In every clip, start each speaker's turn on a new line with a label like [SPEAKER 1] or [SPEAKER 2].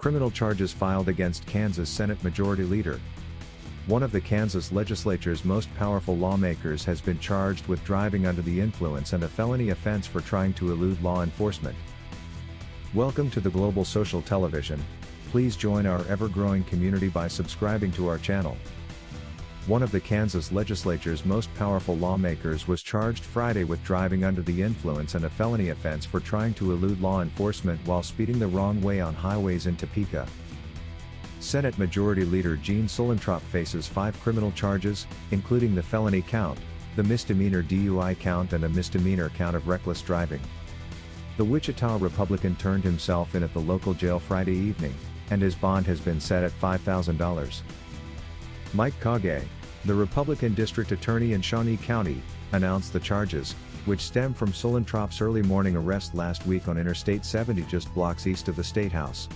[SPEAKER 1] Criminal charges filed against Kansas Senate Majority Leader. One of the Kansas legislature's most powerful lawmakers has been charged with driving under the influence and a felony offense for trying to elude law enforcement. Welcome to the Global Social Television. Please join our ever-growing community by subscribing to our channel. One of the Kansas legislature's most powerful lawmakers was charged Friday with driving under the influence and a felony offense for trying to elude law enforcement while speeding the wrong way on highways in Topeka. Senate Majority Leader Gene Suellentrop faces 5 criminal charges, including the felony count, the misdemeanor DUI count and a misdemeanor count of reckless driving. The Wichita Republican turned himself in at the local jail Friday evening, and his bond has been set at $5,000. Mike Kage, the Republican district attorney in Shawnee County, announced the charges, which stem from Suellentrop's early morning arrest last week on Interstate 70 just blocks east of the State House.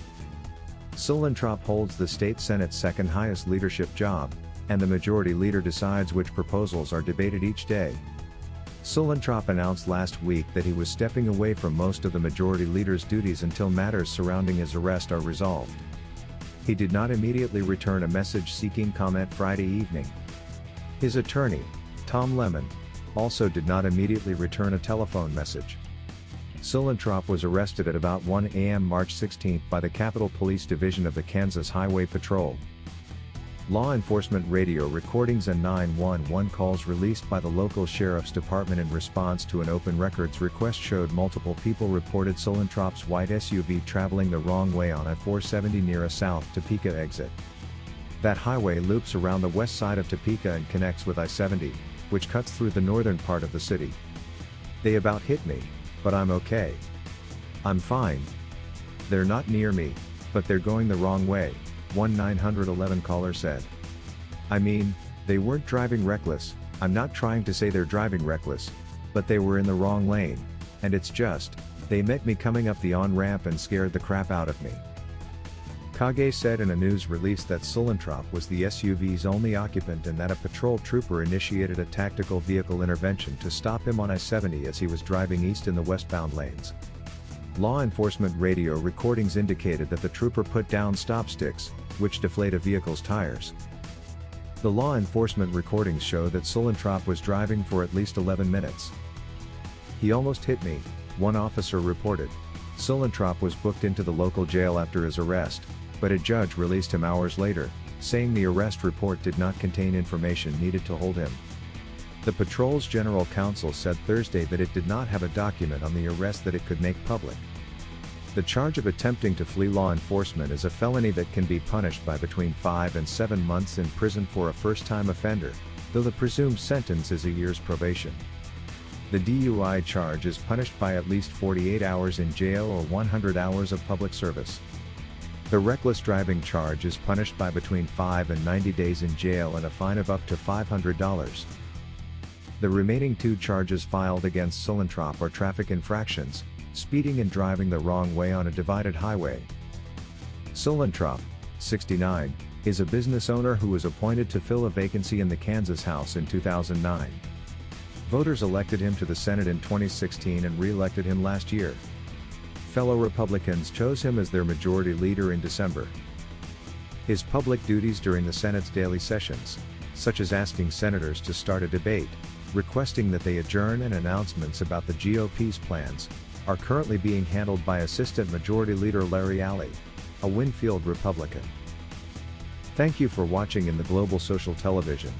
[SPEAKER 1] Suellentrop holds the state Senate's second highest leadership job, and the majority leader decides which proposals are debated each day. Suellentrop announced last week that he was stepping away from most of the majority leader's duties until matters surrounding his arrest are resolved. He did not immediately return a message seeking comment Friday evening. His attorney, Tom Lemon, also did not immediately return a telephone message. Suellentrop was arrested at about 1 a.m. March 16 by the Capitol Police Division of the Kansas Highway Patrol. Law enforcement radio recordings and 911 calls released by the local sheriff's department in response to an open records request showed multiple people reported Suellentrop's white SUV traveling the wrong way on I-470 near a South Topeka exit. That highway loops around the west side of Topeka and connects with I-70, which cuts through the northern part of the city. They about hit me, but I'm okay. I'm fine. They're not near me, but they're going the wrong way, one 911 caller said. I mean, they weren't driving reckless. I'm not trying to say they're driving reckless, but they were in the wrong lane, and it's just, they met me coming up the on-ramp and scared the crap out of me. Kage said in a news release that Suellentrop was the SUV's only occupant and that a patrol trooper initiated a tactical vehicle intervention to stop him on I-70 as he was driving east in the westbound lanes. Law enforcement radio recordings indicated that the trooper put down stop sticks, which deflate a vehicle's tires. The law enforcement recordings show that Suellentrop was driving for at least 11 minutes. He almost hit me, one officer reported. Suellentrop was booked into the local jail after his arrest, but a judge released him hours later, saying the arrest report did not contain information needed to hold him. The patrol's general counsel said Thursday that it did not have a document on the arrest that it could make public. The charge of attempting to flee law enforcement is a felony that can be punished by between 5 and 7 months in prison for a first-time offender, though the presumed sentence is a year's probation. The DUI charge is punished by at least 48 hours in jail or 100 hours of public service. The reckless driving charge is punished by between 5 and 90 days in jail and a fine of up to $500. The remaining 2 charges filed against Suellentrop are traffic infractions, speeding and driving the wrong way on a divided highway. Suellentrop, 69, is a business owner who was appointed to fill a vacancy in the Kansas House in 2009. Voters elected him to the Senate in 2016 and re-elected him last year. Fellow Republicans chose him as their majority leader in December. His public duties during the Senate's daily sessions, such as asking senators to start a debate, requesting that they adjourn and announcements about the GOP's plans, are currently being handled by Assistant Majority Leader Larry Alley, a Winfield Republican. Thank you for watching in the Global Social Television.